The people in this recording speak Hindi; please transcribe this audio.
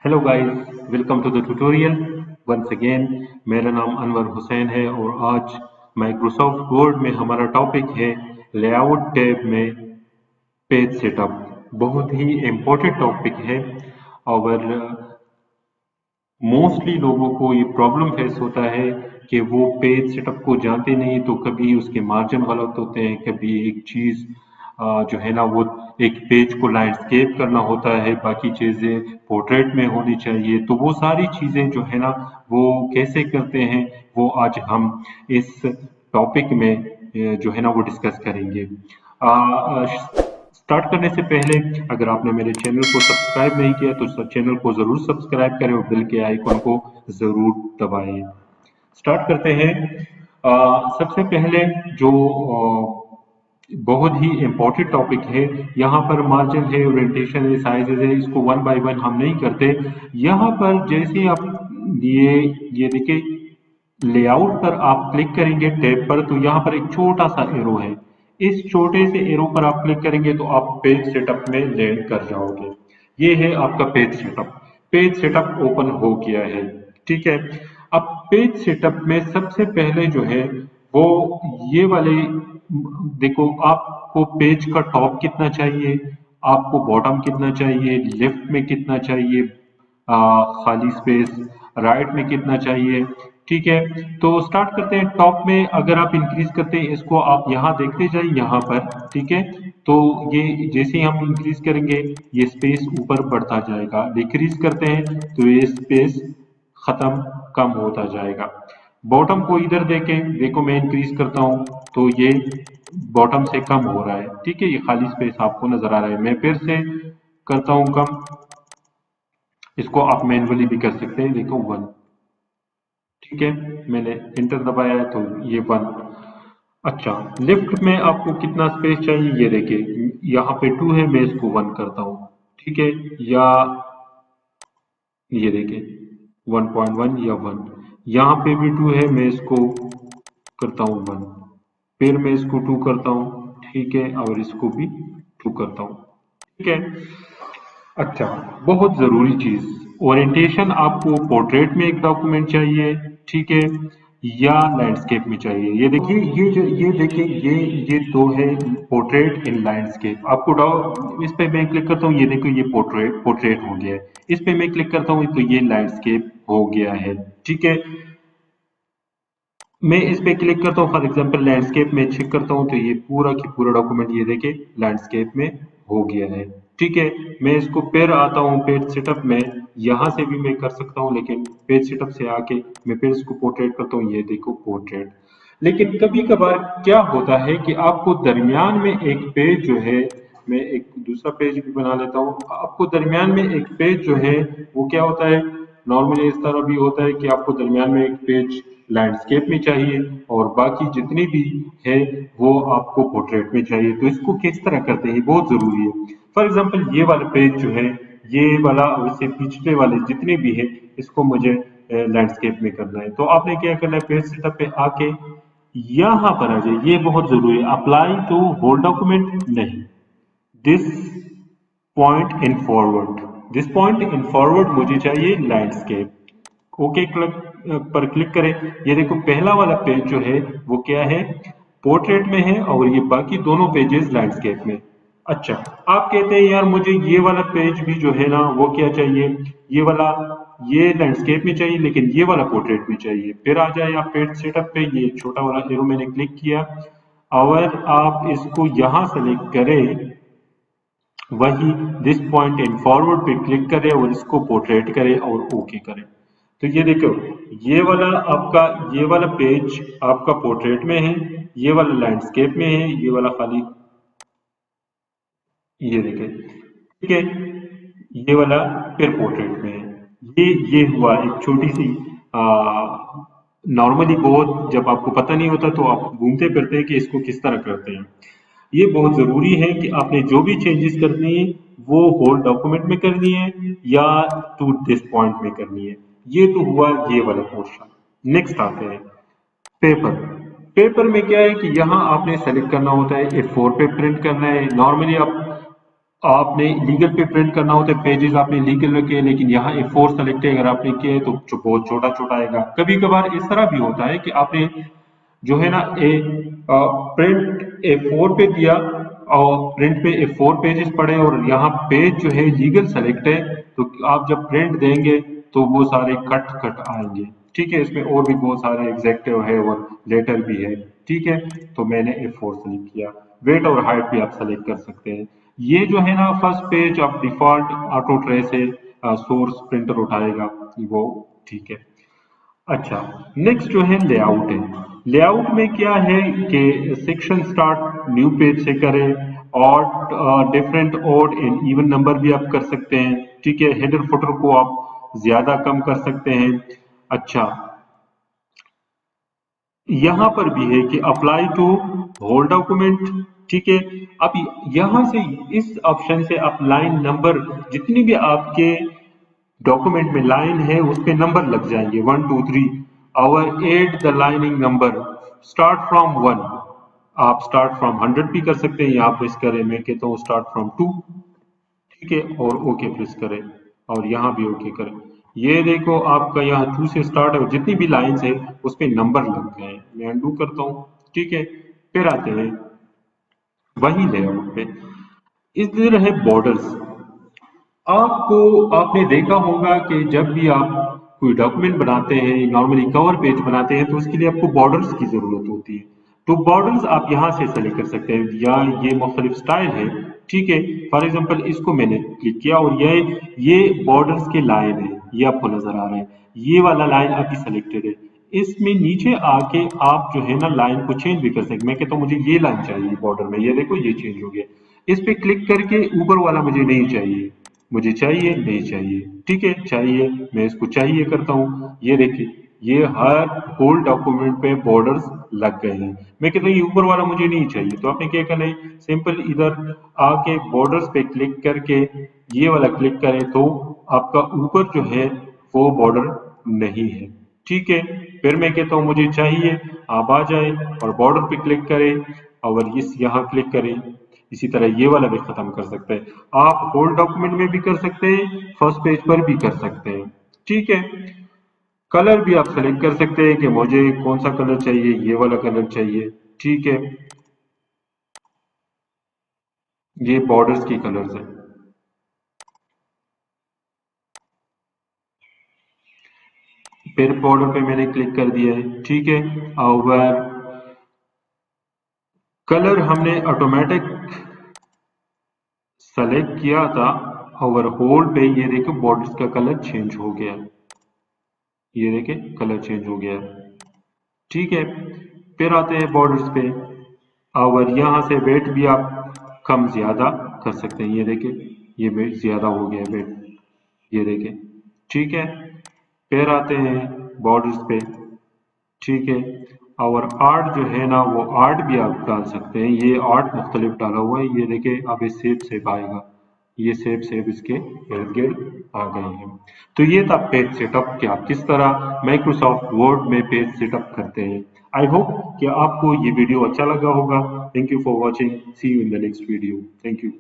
Hello guys, welcome to the tutorial once again. मेरा नाम अनवर हुसैन है और आज माइक्रोसॉफ्ट वर्ड में हमारा टॉपिक है लेआउट टैब में पेज सेटअप। बहुत ही इम्पोर्टेंट टॉपिक है और मोस्टली लोगों को ये प्रॉब्लम फेस होता है कि वो पेज सेटअप को जानते नहीं, तो कभी उसके मार्जिन गलत होते हैं, कभी एक चीज़ जो है ना वो एक पेज को लैंडस्केप करना होता है, बाकी चीज़ें पोर्ट्रेट में होनी चाहिए। तो वो सारी चीज़ें जो है ना वो कैसे करते हैं वो आज हम इस टॉपिक में जो है ना वो डिस्कस करेंगे। स्टार्ट करने से पहले अगर आपने मेरे चैनल को सब्सक्राइब नहीं किया तो चैनल को जरूर सब्सक्राइब करें और बेल के आइकन को जरूर दबाएं। स्टार्ट करते हैं। सबसे पहले जो बहुत ही इम्पोर्टेंट टॉपिक है, यहाँ पर मार्जिन है, ओरिएंटेशन है, साइजेस है, इसको वन बाय वन हम नहीं करते। यहाँ पर जैसे आप ये देखिए, लेआउट पर आप क्लिक करेंगे टैब पर, तो यहाँ पर एक छोटा सा एरो है। इस छोटे से एरो पर आप क्लिक करेंगे तो आप पेज सेटअप में लैंड कर जाओगे। ये है आपका page setup. Page setup open हो गया है। ठीक है। अब पेज सेटअप में सबसे पहले जो है वो ये वाले, देखो आपको पेज का टॉप कितना चाहिए, आपको बॉटम कितना चाहिए, लेफ्ट में कितना चाहिए, खाली स्पेस, राइट में कितना चाहिए। ठीक है। तो स्टार्ट करते हैं। टॉप में अगर आप इंक्रीज करते हैं इसको, आप यहाँ देखते जाइए यहाँ पर। ठीक है। तो ये जैसे ही हम इंक्रीज करेंगे ये स्पेस ऊपर बढ़ता जाएगा, डिक्रीज करते हैं तो ये स्पेस खत्म कम होता जाएगा। बॉटम को इधर देखें, देखो मैं इंक्रीज करता हूं तो ये बॉटम से कम हो रहा है। ठीक है। ये खाली स्पेस आपको नजर आ रहा है। मैं फिर से करता हूं कम। इसको आप मैन्युअली भी कर सकते हैं। देखो वन। ठीक है। मैंने इंटर दबाया है तो ये वन। अच्छा, लेफ्ट में आपको कितना स्पेस चाहिए ये देखिए, यहाँ पे टू है, मैं इसको वन करता हूँ। ठीक है। या ये देखिए 1.1 या वन। यहाँ पे भी टू है, मैं इसको करता हूँ वन। फिर मैं इसको टू करता हूँ। ठीक है। और इसको भी टू करता हूँ। ठीक है। अच्छा, बहुत जरूरी चीज, ओरिएंटेशन आपको पोर्ट्रेट में एक डॉक्यूमेंट चाहिए। ठीक है। या लैंडस्केप में चाहिए। ये देखिए, ये देखिए, ये दो है, पोर्ट्रेट इन लैंडस्केप। आपको इस पे मैं क्लिक करता हूँ, ये देखो ये पोर्ट्रेट हो गया है। इस पे मैं क्लिक करता हूँ तो ये लैंडस्केप हो गया है। ठीक है। मैं इस पे क्लिक करता हूँ, फॉर एग्जांपल लैंडस्केप में चेक करता हूँ तो ये पूरा की पूरा डॉक्यूमेंट ये देखे लैंडस्केप में हो गया है। ठीक है। मैं इसको फिर आता हूँ पेज सेटअप में, यहाँ से भी मैं कर सकता हूँ, लेकिन पेज सेटअप से आके मैं फिर इसको पोर्ट्रेट करता हूँ, ये देखो पोर्ट्रेट। लेकिन कभी कभार क्या होता है कि आपको दरमियान में एक पेज जो है, मैं एक दूसरा पेज भी बना लेता हूँ, आपको दरमियान में एक पेज जो है वो क्या होता है, नॉर्मली इस तरह भी होता है कि आपको दरमियान में एक पेज लैंडस्केप में चाहिए और बाकी जितनी भी है वो आपको पोर्ट्रेट में चाहिए। तो इसको किस तरह करते हैं बहुत जरूरी है। फॉर एग्जांपल ये वाला पेज जो है, ये वाला और इससे पिछले वाले जितने भी है, इसको मुझे लैंडस्केप में करना है। तो आपने क्या करना है, पेज सेटअप पे आके यहाँ पर आ जाए। ये बहुत जरूरी है, अप्लाई टू होल डॉक्यूमेंट नहीं, this point in forward, this point in forward मुझे चाहिए लैंडस्केप। ओके क्लिक पर क्लिक करें। ये देखो पहला वाला पेज जो है वो क्या है, पोर्ट्रेट में है और ये बाकी दोनों पेजेस लैंडस्केप में। अच्छा, आप कहते हैं यार मुझे ये वाला पेज भी जो है ना वो क्या चाहिए, ये वाला, ये लैंडस्केप में चाहिए लेकिन ये वाला पोर्ट्रेट में चाहिए। फिर आ जाए आप पेज सेटअप पे, ये छोटा वाला एरो मैंने क्लिक किया और आप इसको यहां सेलेक्ट करें, वही दिस पॉइंट इन फॉरवर्ड पे क्लिक करें और इसको पोर्ट्रेट करें और ओके करें। तो ये देखो, ये वाला आपका, ये वाला पेज आपका पोर्ट्रेट में है, ये वाला लैंडस्केप में है, ये वाला खाली, ये देखें। ठीक है। ये वाला फिर पोर्ट्रेट में है। ये हुआ एक छोटी सी, नॉर्मली बहुत जब आपको पता नहीं होता तो आप घूमते फिरते हैं कि इसको किस तरह करते हैं। ये बहुत जरूरी है कि आपने जो भी चेंजेस करनी है वो होल डॉक्यूमेंट में करनी है या टू दिस पॉइंट में करनी है। ये तो हुआ ये वाला पोर्शन। नेक्स्ट आते हैं पेपर। पेपर में क्या है कि यहाँ आपने सेलेक्ट करना होता है, ए फोर पे प्रिंट करना है। नॉर्मली आप आपने लीगल पे प्रिंट करना होता है, पेजेस आपने लीगल रखे, लेकिन यहाँ A4 सेलेक्ट है, अगर आपने किया है तो बहुत छोटा छोटा आएगा। कभी कभार इस तरह भी होता है कि आपने जो है ना प्रिंट A4 पे दिया और प्रिंट पे A4 पेजेस पड़े और यहाँ पेज जो है लीगल सेलेक्ट है, तो आप जब प्रिंट देंगे तो वो सारे कट कट आएंगे। ठीक है, इसमें और भी बहुत सारे एग्जेक्टिव है और लेटर भी है। ठीक है, तो मैंने A4 सेलेक्ट किया। वेट और हाइट भी आप सेलेक्ट कर सकते हैं। ये जो है ना फर्स्ट पेज आप डिफॉल्ट ऑटो ट्रे से सोर्स प्रिंटर उठाएगा, वो ठीक है। अच्छा, नेक्स्ट जो है लेआउट है। लेआउट में क्या है कि सेक्शन स्टार्ट न्यू पेज से करें, और different odd and even number भी आप कर सकते हैं। ठीक है, हेडर फुटर को आप ज्यादा कम कर सकते हैं। अच्छा, यहाँ पर भी है कि अप्लाई टू होल डॉक्यूमेंट। ठीक है, अब यहाँ से इस ऑप्शन से आप लाइन नंबर, जितनी भी आपके डॉक्यूमेंट में लाइन है उस पे नंबर लग जाएंगे, 1 2 3, और add the lining number start from 1। आप स्टार्ट फ्रॉम 100 भी कर सकते हैं, यहाँ प्रेस करें, मैं कहता हूँ स्टार्ट फ्रॉम 2। ठीक है, और ओके प्रेस करें, और यहाँ भी ओके करें। ये देखो आपका यहाँ 2 से स्टार्ट है और जितनी भी लाइंस है उस पे नंबर लग गए हैं। मैं अनडू करता हूँ। ठीक है, फिर आते हैं वही लेआउट पे। इधर है बॉर्डर्स। आपने देखा होगा कि जब भी आप कोई डॉक्यूमेंट बनाते हैं, नॉर्मली कवर पेज बनाते हैं, तो उसके लिए आपको बॉर्डर्स की जरूरत होती है। तो बॉर्डर्स आप यहाँ से सेलेक्ट कर सकते हैं, या ये मुख्तलिफ स्टाइल है। ठीक है, फॉर एग्जांपल इसको मैंने क्लिक किया और ये बॉर्डर्स के लाइन है, ये आपको नजर आ रहा है। ये वाला लाइन अभी सेलेक्टेड है। इसमें नीचे आके आप जो है ना लाइन को चेंज भी कर सकते हैं। मैं कहता हूँ मुझे ये लाइन चाहिए बॉर्डर में, ये देखो ये चेंज हो गया। इस पे क्लिक करके ऊपर वाला मुझे नहीं चाहिए, मुझे चाहिए नहीं चाहिए। ठीक है, चाहिए, मैं इसको चाहिए करता हूँ। ये देखिए, ये हर होल डॉक्यूमेंट पे बॉर्डर्स लग गए हैं। मैं कहता हूँ ये ऊपर वाला मुझे नहीं चाहिए, तो आपने क्या करना है, सिंपल इधर आके बॉर्डर्स पे क्लिक करके ये वाला क्लिक करें तो आपका ऊपर जो है वो बॉर्डर नहीं है। ठीक है, फिर मैं कहता हूँ मुझे चाहिए, आप आ जाए और बॉर्डर पे क्लिक करें और इस यहाँ क्लिक करें। इसी तरह ये वाला भी खत्म कर सकते हैं। आप होल डॉक्यूमेंट में भी कर सकते हैं, फर्स्ट पेज पर भी कर सकते हैं। ठीक है, कलर भी आप सेलेक्ट कर सकते हैं कि मुझे कौन सा कलर चाहिए, ये वाला कलर चाहिए। ठीक है, ये बॉर्डर्स की कलर्स है। फिर बॉर्डर पे मैंने क्लिक कर दिया है। ठीक है, और कलर हमने ऑटोमेटिक सेलेक्ट किया था, और होल्ड पे ये देखो बॉर्डर्स का कलर चेंज हो गया। ये देखिए कलर चेंज हो गया। ठीक है, फिर आते हैं बॉर्डर्स पे, और यहाँ से वेट भी आप कम ज्यादा कर सकते हैं। ये देखिए ये वेट ज्यादा हो गया वेट, ये देखिए। ठीक है, फिर आते हैं बॉर्डर्स पे। ठीक है, और आर्ट जो है ना वो आर्ट भी आप डाल सकते हैं। ये आर्ट मुख्तलिफ डाला हुआ है, ये देखिए अब ये सेप आएगा, ये सेप इसके इर्द गिर्द आ गए हैं। तो ये था पेज सेटअप कि आप किस तरह माइक्रोसॉफ्ट वर्ड में पेज सेटअप करते हैं। आई होप कि आपको ये वीडियो अच्छा लगा होगा। Thank you for watching, see you in the next video. Thank you.